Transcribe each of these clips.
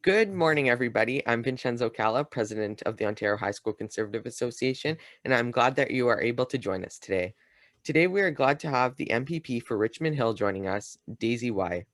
Good morning, everybody. I'm Vincenzo Calla, president of the Ontario High School Conservative Association, and I'm glad that you are able to join us today. Today, we are glad to have the MPP for Richmond Hill joining us, Daisy Y.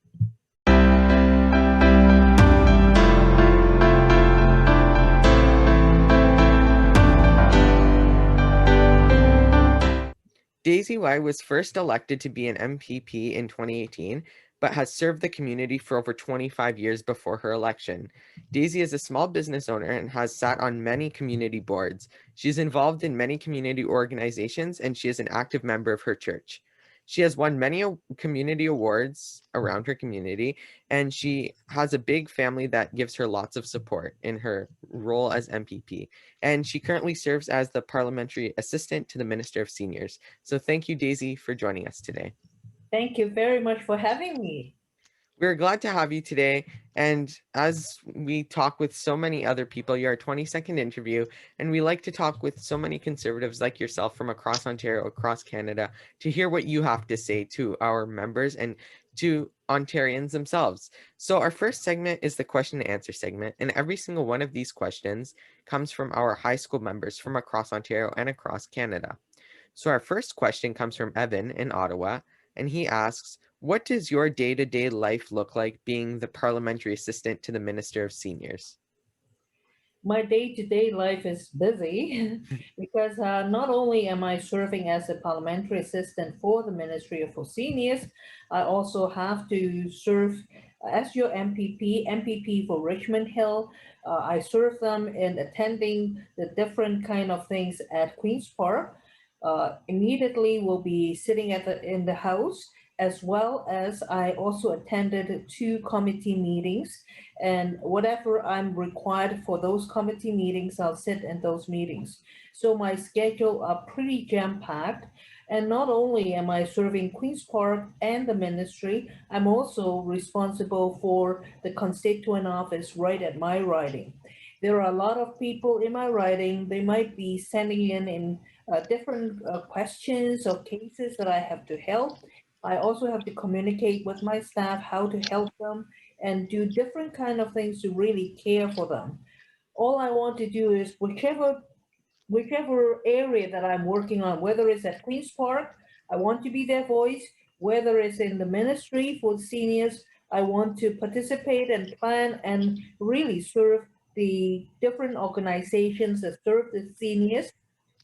Daisy Y was first elected to be an MPP in 2018, but has served the community for over 25 years before her election. Daisy is a small business owner and has sat on many community boards. She is involved in many community organizations and she is an active member of her church. She has won many community awards around her community, and she has a big family that gives her lots of support in her role as MPP. And she currently serves as the Parliamentary Assistant to the Minister of Seniors. So thank you, Daisy, for joining us today. Thank you very much for having me. We're glad to have you today. And as we talk with so many other people, you're a 22nd interview, and we like to talk with so many conservatives like yourself from across Ontario, across Canada, to hear what you have to say to our members and to Ontarians themselves. So our first segment is the question and answer segment, and every single one of these questions comes from our high school members from across Ontario and across Canada. So our first question comes from Evan in Ottawa, and he asks, what does your day-to-day life look like being the parliamentary assistant to the Minister of Seniors? My day-to-day life is busy because not only am I serving as a parliamentary assistant for the Ministry for Seniors, I also have to serve as your MPP for Richmond Hill. I serve them in attending the different kind of things at Queen's Park. Immediately will be sitting in the House, as well as I also attended 2 committee meetings, and whatever I'm required for those committee meetings, I'll sit in those meetings. So my schedule are pretty jam-packed. And not only am I serving Queen's Park and the ministry, I'm also responsible for the constituent office right at my riding. There are a lot of people in my riding. They might be sending in different questions or cases that I have to help. I also have to communicate with my staff how to help them and do different kind of things to really care for them. All I want to do is whichever area that I'm working on, whether it's at Queen's Park, I want to be their voice, whether it's in the ministry for seniors, I want to participate and plan and really serve the different organizations that serve the seniors.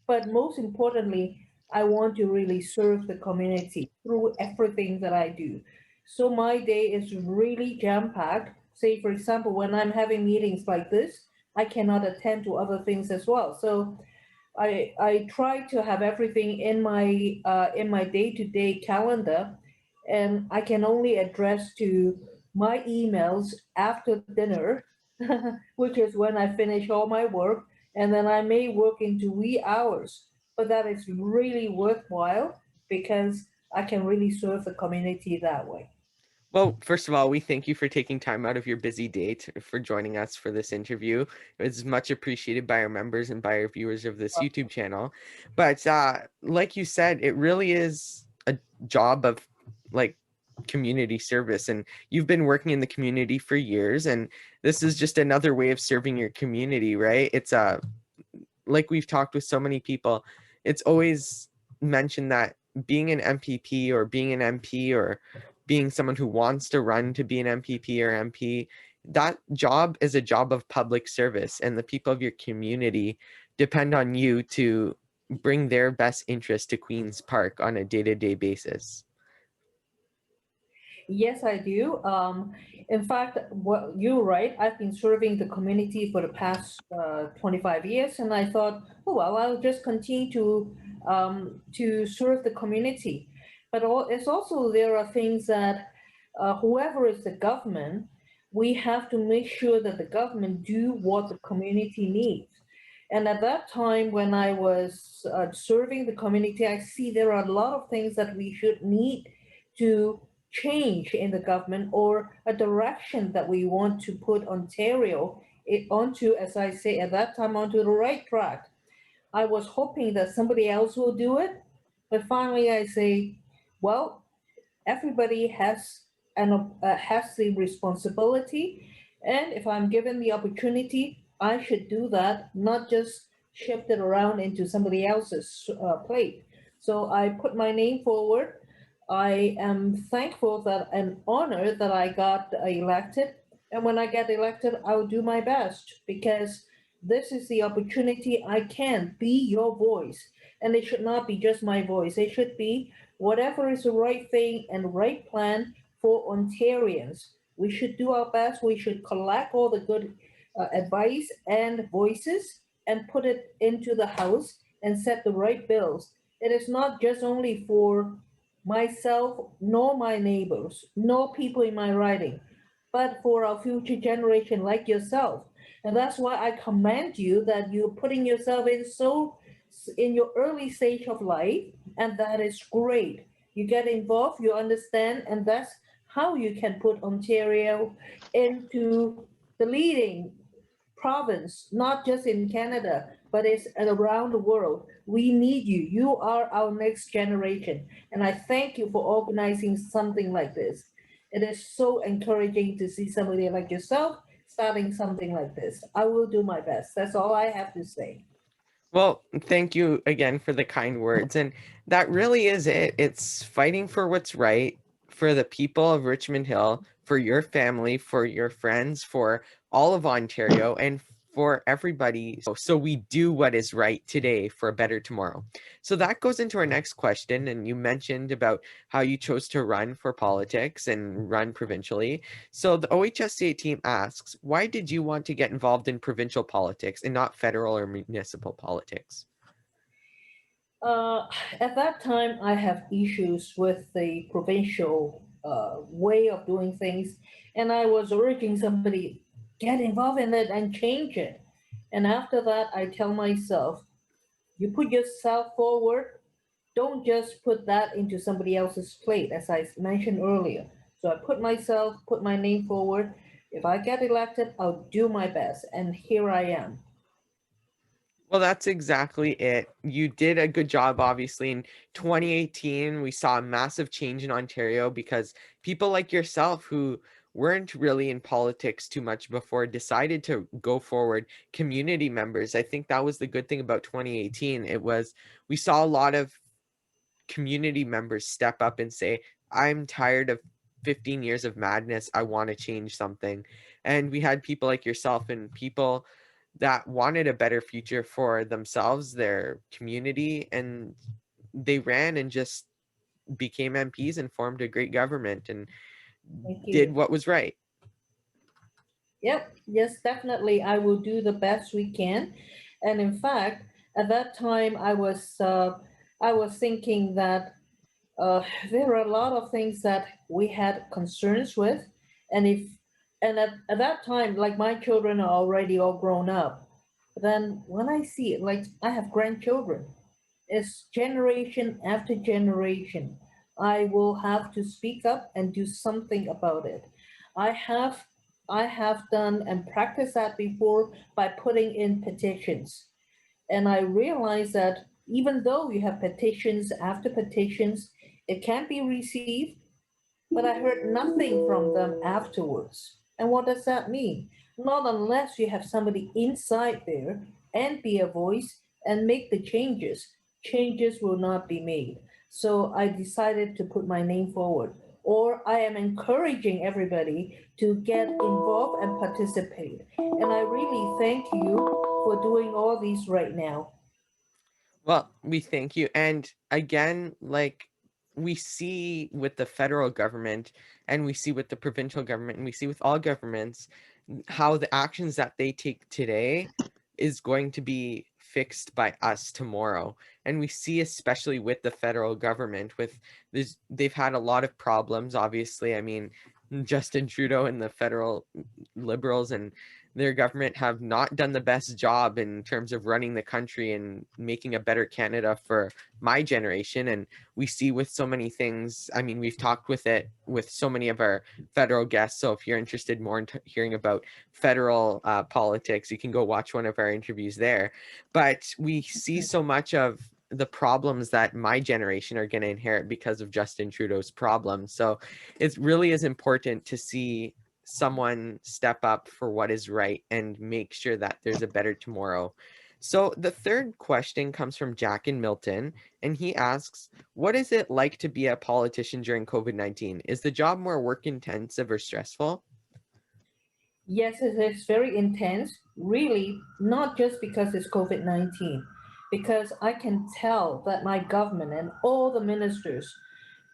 But most importantly, I want to really serve the community through everything that I do. So my day is really jam-packed. Say, for example, when I'm having meetings like this, I cannot attend to other things as well. So I try to have everything in my day-to-day calendar, and I can only address to my emails after dinner, which is when I finish all my work, and then I may work into wee hours, but that is really worthwhile because I can really serve the community that way. Well, first of all, we thank you for taking time out of your busy day for joining us for this interview. It's much appreciated by our members and by our viewers of this YouTube channel. But like you said, it really is a job of like community service, and you've been working in the community for years, and this is just another way of serving your community, right? It's like we've talked with so many people, it's always mentioned that being an MPP or being an MP or being someone who wants to run to be an MPP or MP, that job is a job of public service, and the people of your community depend on you to bring their best interest to Queen's Park on a day-to-day basis. Yes, I do. In fact, what you're right. I've been serving the community for the past 25 years, and I thought, oh well, I'll just continue to serve the community. But it's also there are things that whoever is the government, we have to make sure that the government do what the community needs. And at that time, when I was serving the community, I see there are a lot of things that we should need to change in the government or a direction that we want to put Ontario onto, as I say at that time, onto the right track. I was hoping that somebody else will do it, but finally I say, well, everybody has the responsibility, And if I'm given the opportunity, I should do that, not just shift it around into somebody else's plate. So I put my name forward. I am thankful that and honored that I got elected. And when I get elected, I'll do my best because this is the opportunity I can be your voice. And it should not be just my voice, it should be whatever is the right thing and the right plan for Ontarians. We should do our best. We should collect all the good advice and voices and put it into the House and set the right bills. It is not just only for myself, nor my neighbors, nor people in my riding, but for our future generation like yourself. And that's why I commend you that you're putting yourself in so in your early stage of life, and that is great. You get involved, you understand, and that's how you can put Ontario into the leading province, not just in Canada, but it's around the world. We need you. You are our next generation. And I thank you for organizing something like this. It is so encouraging to see somebody like yourself starting something like this. I will do my best. That's all I have to say. Well, thank you again for the kind words. And that really is it. It's fighting for what's right for the people of Richmond Hill, for your family, for your friends, for all of Ontario, and for everybody. So we do what is right today for a better tomorrow. So that goes into our next question. And you mentioned about how you chose to run for politics and run provincially. So the OHSCA team asks, why did you want to get involved in provincial politics and not federal or municipal politics? Uh, at that time, I have issues with the provincial way of doing things, and I was urging somebody get involved in it and change it. And after that, I tell myself, you put yourself forward. Don't just put that into somebody else's plate, as I mentioned earlier. So I put my name forward. If I get elected, I'll do my best, and here I am. Well, that's exactly it. You did a good job, obviously. In 2018, we saw a massive change in Ontario because people like yourself who weren't really in politics too much before decided to go forward. Community members. I think that was the good thing about 2018. It was we saw a lot of community members step up and say, I'm tired of 15 years of madness. I want to change something. And we had people like yourself and people that wanted a better future for themselves, their community, and they ran and just became MPs and formed a great government and Thank did you. what was right. Yep, yes, definitely. I will do the best we can. And in fact, at that time, I was thinking that there are a lot of things that we had concerns with, and if and at that time, like my children are already all grown up, then when I see it, like I have grandchildren, it's generation after generation. I will have to speak up and do something about it. I have I have done and practiced that before by putting in petitions. And I realized that even though you have petitions after petitions, it can be received, but I heard nothing from them afterwards. And what does that mean? Not unless you have somebody inside there and be a voice and make the changes. Changes will not be made. So I decided to put my name forward. Or I am encouraging everybody to get involved and participate. And I really thank you for doing all these right now. Well, we thank you. And again, like we see with the federal government and we see with the provincial government and we see with all governments how the actions that they take today is going to be fixed by us tomorrow. And we see especially with the federal government with this, they've had a lot of problems, obviously. I mean, Justin Trudeau and the federal liberals and their government have not done the best job in terms of running the country and making a better Canada for my generation. And we see with so many things, I mean, we've talked with it with so many of our federal guests. So if you're interested more in hearing about federal politics, you can go watch one of our interviews there. But we see so much of the problems that my generation are going to inherit because of Justin Trudeau's problems. So it really is important to see someone step up for what is right and make sure that there's a better tomorrow. So the third question comes from Jack in Milton, and he asks, what is it like to be a politician during COVID-19? Is the job more work intensive or stressful? Yes, it is very intense, really, not just because it's COVID 19, because I can tell that my government and all the ministers,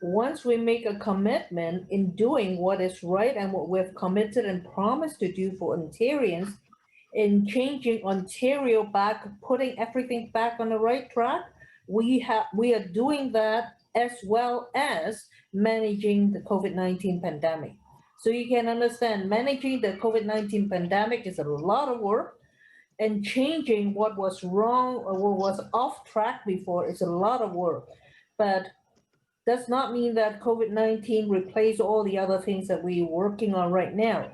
once we make a commitment in doing what is right and what we've committed and promised to do for Ontarians, in changing Ontario back, putting everything back on the right track, we are doing that as well as managing the COVID-19 pandemic. So you can understand managing the COVID-19 pandemic is a lot of work, and changing what was wrong or what was off track before is a lot of work. But does not mean that COVID-19 replace all the other things that we're working on right now.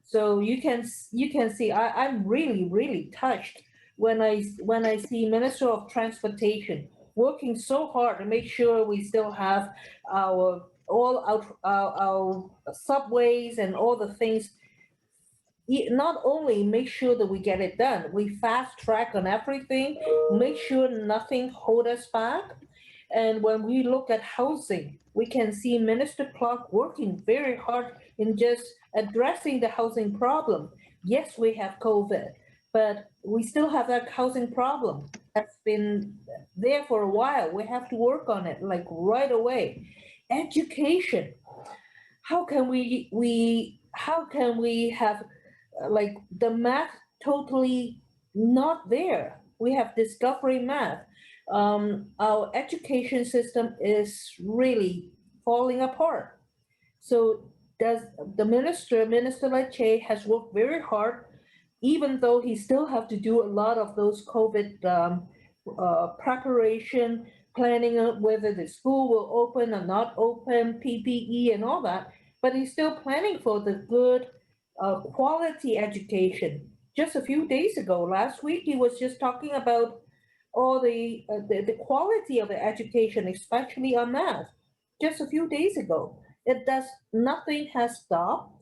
So you can see I'm really touched when I see Minister of Transportation working so hard to make sure we still have our subways and all the things. Not only make sure that we get it done, we fast track on everything, make sure nothing hold us back. And when we look at housing, we can see Minister Clark working very hard in just addressing the housing problem. Yes, we have COVID, but we still have that housing problem. That's been there for a while. We have to work on it like right away. Education. How can we have like the math totally not there? We have discovery math. Our education system is really falling apart. So does the Minister Lecce has worked very hard, even though he still have to do a lot of those COVID preparation, planning of whether the school will open or not open, PPE and all that. But he's still planning for the good quality education. Just a few days ago, last week, he was just talking about all the quality of the education, especially on math. Just a few days ago, nothing has stopped,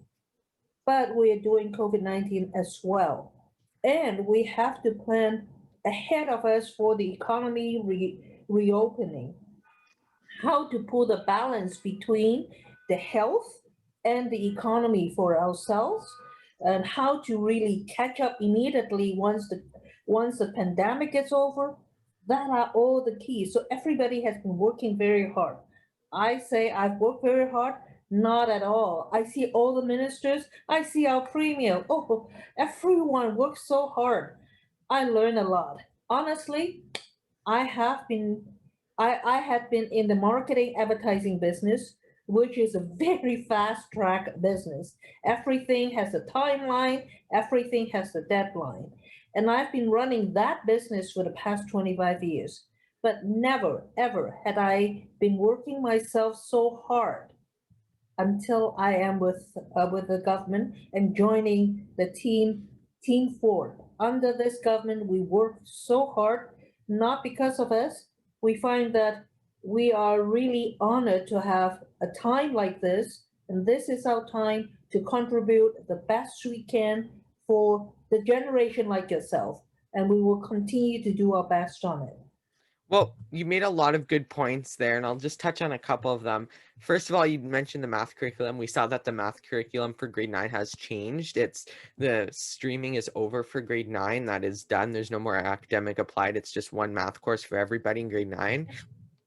but we are doing COVID-19 as well, and we have to plan ahead of us for the economy reopening. How to pull the balance between the health and the economy for ourselves, and how to really catch up immediately once the pandemic is over. That are all the keys. So everybody has been working very hard. I say I've worked very hard. Not at all. I see all the ministers. I see our premier. Oh, everyone works so hard. I learn a lot. Honestly, I have been I had been in the marketing advertising business, which is a very fast track business. Everything has a timeline, everything has a deadline. And I've been running that business for the past 25 years. But never, ever had I been working myself so hard until I am with the government and joining the Team Ford. Under this government, we work so hard, not because of us. We find that we are really honored to have a time like this, and this is our time to contribute the best we can for the generation like yourself, and we will continue to do our best on it. Well, you made a lot of good points there, and I'll just touch on a couple of them. First of all, you mentioned the math curriculum. We saw that the math curriculum for grade 9 has changed. The streaming is over for grade 9. That is done. There's no more academic applied. It's just one math course for everybody in grade 9,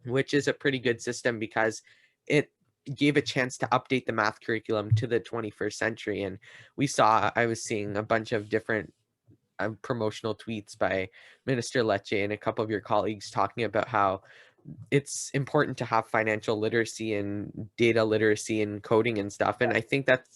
which is a pretty good system because it gave a chance to update the math curriculum to the 21st century. And I was seeing a bunch of different promotional tweets by Minister Lecce and a couple of your colleagues talking about how it's important to have financial literacy and data literacy and coding and stuff. And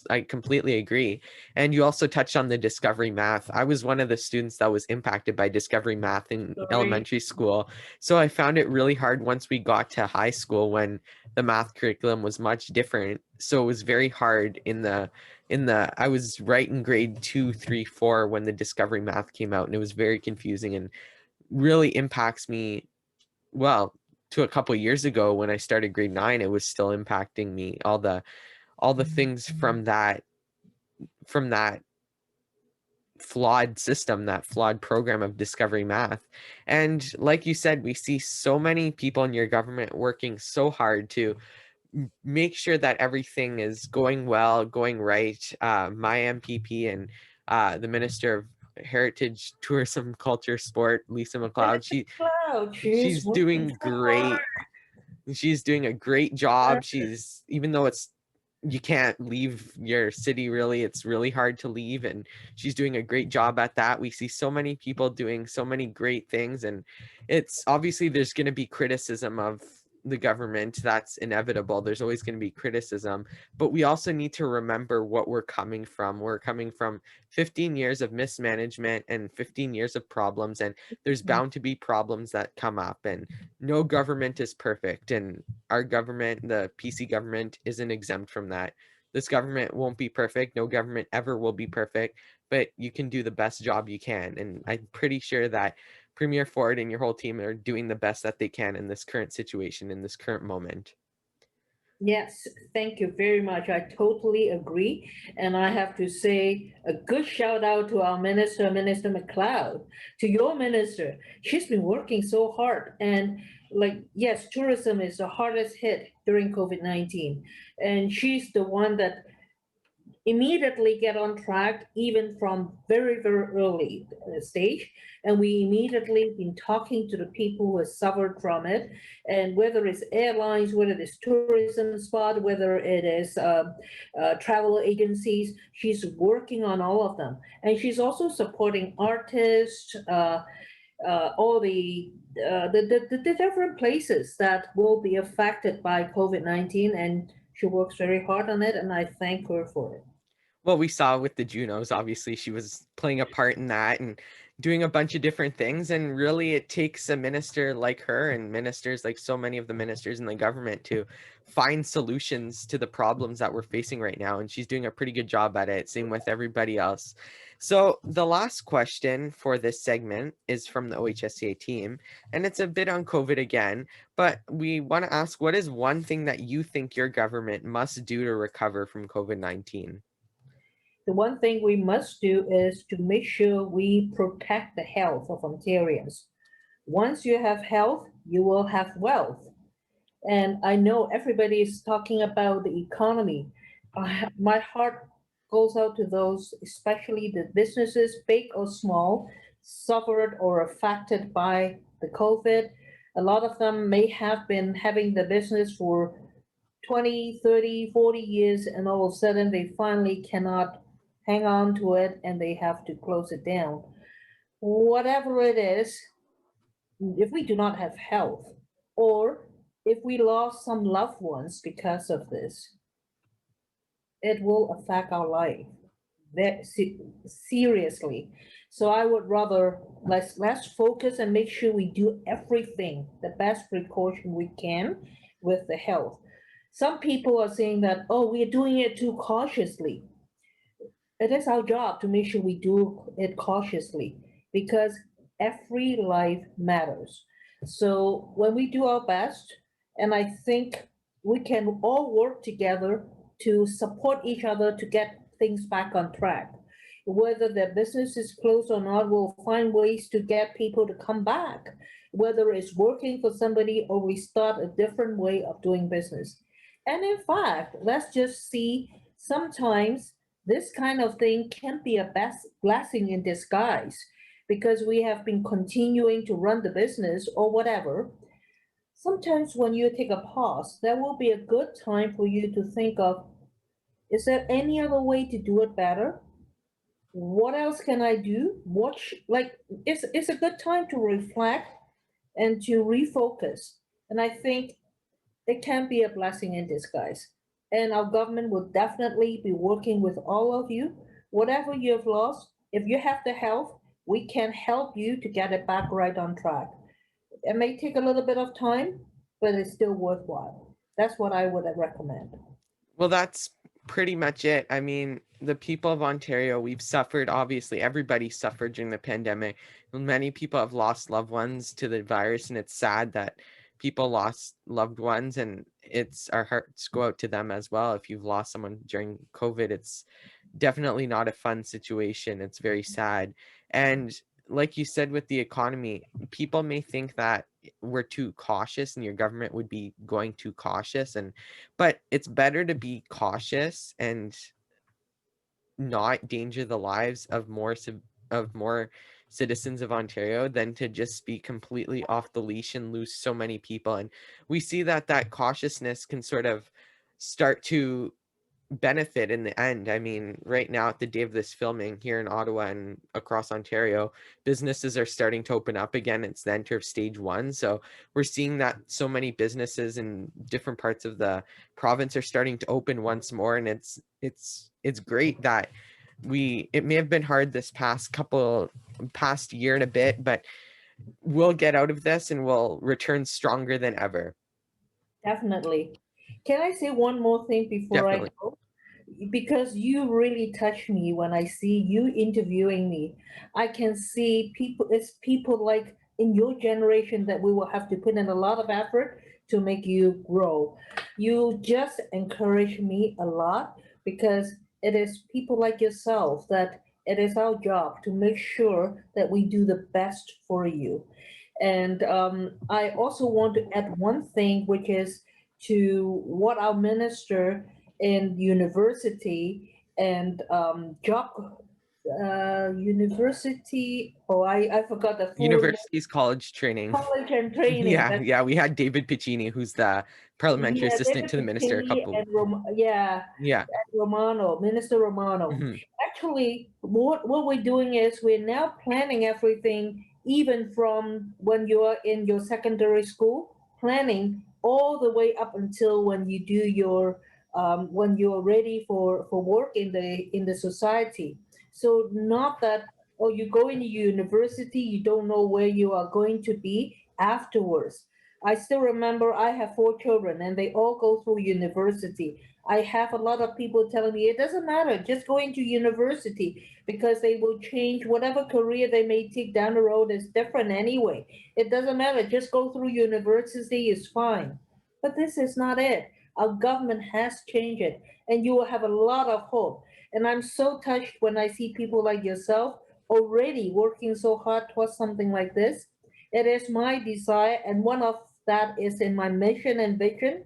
I completely agree. And you also touched on the Discovery Math. I was one of the students that was impacted by Discovery Math in Sorry. elementary school. So I found it really hard once we got to high school when the math curriculum was much different. So it was very hard I was right in grade 2, 3, 4 when the Discovery Math came out, and it was very confusing and really impacts me. Well, to a couple of years ago when I started grade 9, it was still impacting me. All the things from that from that flawed system, that flawed program of Discovery Math. And like you said, we see so many people in your government working so hard to make sure that everything is going well, going right. My MPP and the Minister of Heritage, Tourism, Culture, Sport, Lisa McLeod, Cloud, she's she's working doing so hard. great. She's doing a great job. She's, even though it's, you can't leave your city really, it's really hard to leave, and she's doing a great job at that. We see so many people doing so many great things, and it's obviously there's going to be criticism of the government. That's inevitable. There's always going to be criticism, but we also need to remember what we're coming from. We're coming from 15 years of mismanagement and 15 years of problems, and there's bound to be problems that come up, and no government is perfect, and our government, the PC government, isn't exempt from that. This government won't be perfect. No government ever will be perfect, but you can do the best job you can. And I'm pretty sure that Premier Ford and your whole team are doing the best that they can in this current situation, in this current moment. Yes, thank you very much. I totally agree. And I have to say a good shout out to our minister, Minister McLeod, to your minister. She's been working so hard. And like, yes, tourism is the hardest hit during COVID-19. And she's the one that immediately get on track even from very early stage, and we immediately been talking to the people who have suffered from it, and whether it's airlines, whether it's tourism spot, whether it is travel agencies, she's working on all of them, and she's also supporting artists, all the different places that will be affected by COVID-19, and she works very hard on it, and I thank her for it. Well, we saw with the Junos, obviously she was playing a part in that and doing a bunch of different things. And really, it takes a minister like her and ministers like so many of the ministers in the government to find solutions to the problems that we're facing right now. And she's doing a pretty good job at it. Same with everybody else. So the last question for this segment is from the OHSCA team, and it's a bit on COVID again, but we want to ask, what is one thing that you think your government must do to recover from COVID-19? The one thing we must do is to make sure we protect the health of Ontarians. Once you have health, you will have wealth. And I know everybody is talking about the economy. My heart goes out to those, especially the businesses, big or small, suffered or affected by the COVID. A lot of them may have been having the business for 20, 30, 40 years, and all of a sudden they finally cannot hang on to it and they have to close it down. Whatever it is, if we do not have health, or if we lost some loved ones because of this, it will affect our life very seriously. So I would rather let's focus and make sure we do everything, the best precaution we can with the health. Some people are saying that, oh, we're doing it too cautiously. It is our job to make sure we do it cautiously because every life matters. So when we do our best, and I think we can all work together to support each other to get things back on track. Whether their business is closed or not, we'll find ways to get people to come back, whether it's working for somebody or we start a different way of doing business. And in fact, let's just see sometimes this kind of thing can be a best blessing in disguise because we have been continuing to run the business or whatever. Sometimes when you take a pause, there will be a good time for you to think of, is there any other way to do it better? What else can I do? Like it's a good time to reflect and to refocus. And I think it can be a blessing in disguise. And our government will definitely be working with all of you. Whatever you have lost, if you have the health, we can help you to get it back right on track. It may take a little bit of time, but it's still worthwhile. That's what I would recommend. Well, that's pretty much it. I mean, the people of Ontario, we've suffered, obviously, everybody suffered during the pandemic. Many people have lost loved ones to the virus, and it's sad that people lost loved ones, and our hearts go out to them as well. If you've lost someone during COVID, it's definitely not a fun situation. It's very sad. And like you said, with the economy, people may think that we're too cautious and your government would be going too cautious, but it's better to be cautious and not danger the lives of more citizens of Ontario than to just be completely off the leash and lose so many people. And we see that cautiousness can sort of start to benefit in the end. I mean, right now at the day of this filming here in Ottawa and across Ontario, businesses are starting to open up again. It's the enter of stage one. So we're seeing that so many businesses in different parts of the province are starting to open once more. And it's great that it may have been hard this past year and a bit, but we'll get out of this and we'll return stronger than ever. Definitely. Can I say one more thing before I Definitely. go? Because you really touch me when I see you interviewing me. I can see it's people like in your generation that we will have to put in a lot of effort to make you grow. You just encourage me a lot because it is people like yourself that it is our job to make sure that we do the best for you. And I also want to add one thing, which is to what our minister in university and job university. Oh, I forgot the full name. Universities, college training. College and training. Yeah, That's yeah, we had David Piccini, who's the parliamentary yeah, assistant David to the minister a Piccini couple. and yeah, Yeah. and Romano, Minister Romano. Mhm. Actually, what we're doing is we're now planning everything, even from when you're in your secondary school, planning all the way up until when you do your when you're ready for work in the society. So not that oh you go into university, you don't know where you are going to be afterwards. I still remember I have four children and they all go through university. I have a lot of people telling me it doesn't matter, just go into university because they will change whatever career they may take down the road is different anyway. It doesn't matter, just go through university is fine. But this is not it. Our government has changed it and you will have a lot of hope. And I'm so touched when I see people like yourself already working so hard towards something like this. It is my desire, and one of that is in my mission and vision,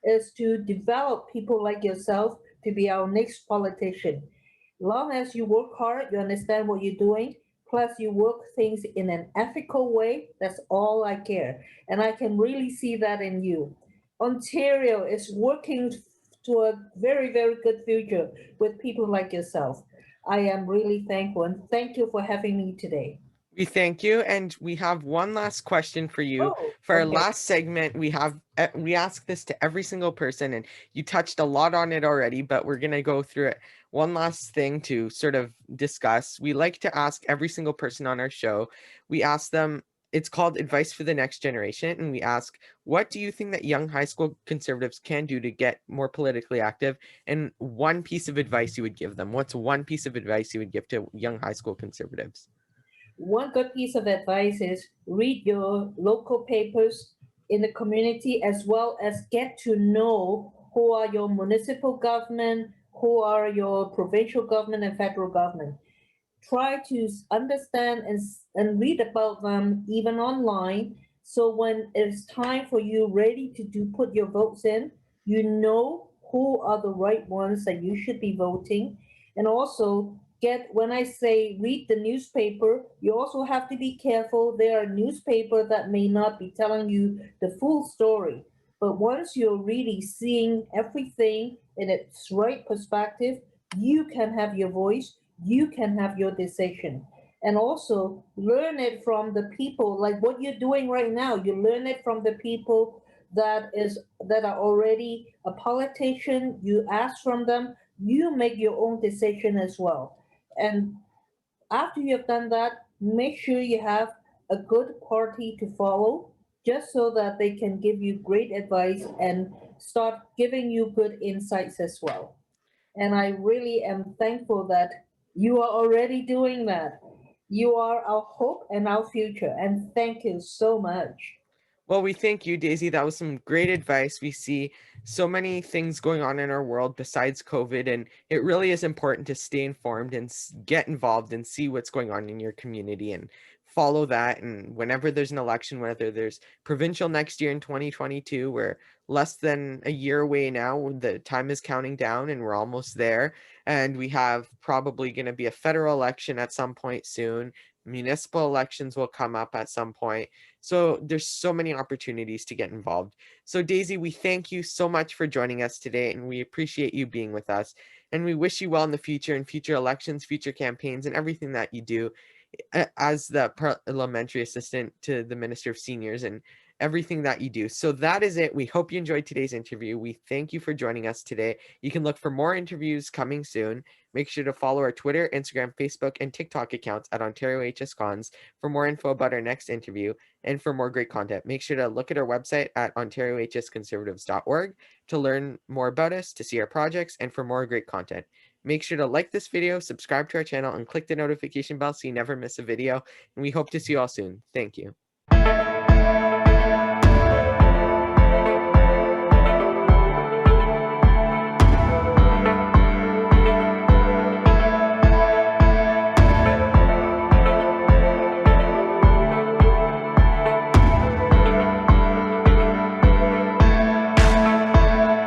is to develop people like yourself to be our next politician. Long as you work hard, you understand what you're doing, plus you work things in an ethical way, that's all I care. And I can really see that in you. Ontario is working to a very, very good future with people like yourself. I am really thankful and thank you for having me today. We thank you, and we have one last question for you. Oh, For our okay. last segment, we ask this to every single person, and you touched a lot on it already, but we're gonna go through it. One last thing to sort of discuss. We like to ask every single person on our show. We ask them. It's called Advice for the Next Generation, and we ask, what do you think that young high school conservatives can do to get more politically active? And one piece of advice you would give them. What's one piece of advice you would give to young high school conservatives? One good piece of advice is read your local papers in the community as well as get to know who are your municipal government, who are your provincial government and federal government. Try to understand and read about them even online. So when it's time for you ready to put your votes in, you know who are the right ones that you should be voting. And also when I say read the newspaper, you also have to be careful. There are newspapers that may not be telling you the full story. But once you're really seeing everything in its right perspective, you can have your voice, you can have your decision. And also learn it from the people like what you're doing right now. You learn it from the people that are already a politician. You ask from them, you make your own decision as well. And after you have done that, make sure you have a good party to follow just so that they can give you great advice and start giving you good insights as well. And I really am thankful that you are already doing that. You are our hope and our future. And thank you so much. Well, we thank you, Daisy. That was some great advice. We see so many things going on in our world besides COVID, and it really is important to stay informed and get involved and see what's going on in your community and follow that. And whenever there's an election, whether there's provincial next year in 2022, we're less than a year away now. The time is counting down, and we're almost there. And we have probably going to be a federal election at some point soon. Municipal elections will come up at some point, so there's so many opportunities to get involved. So Daisy, we thank you so much for joining us today, and we appreciate you being with us. And we wish you well in the future, and future elections, future campaigns, and everything that you do as the parliamentary assistant to the Minister of Seniors and everything that you do. So that is it. We hope you enjoyed today's interview. We thank you for joining us today. You can look for more interviews coming soon. Make sure to follow our Twitter, Instagram, Facebook, and TikTok accounts at Ontario HSCons for more info about our next interview and for more great content. Make sure to look at our website at ontariohsconservatives.org to learn more about us, to see our projects, and for more great content. Make sure to like this video, subscribe to our channel, and click the notification bell so you never miss a video. And we hope to see you all soon. Thank you.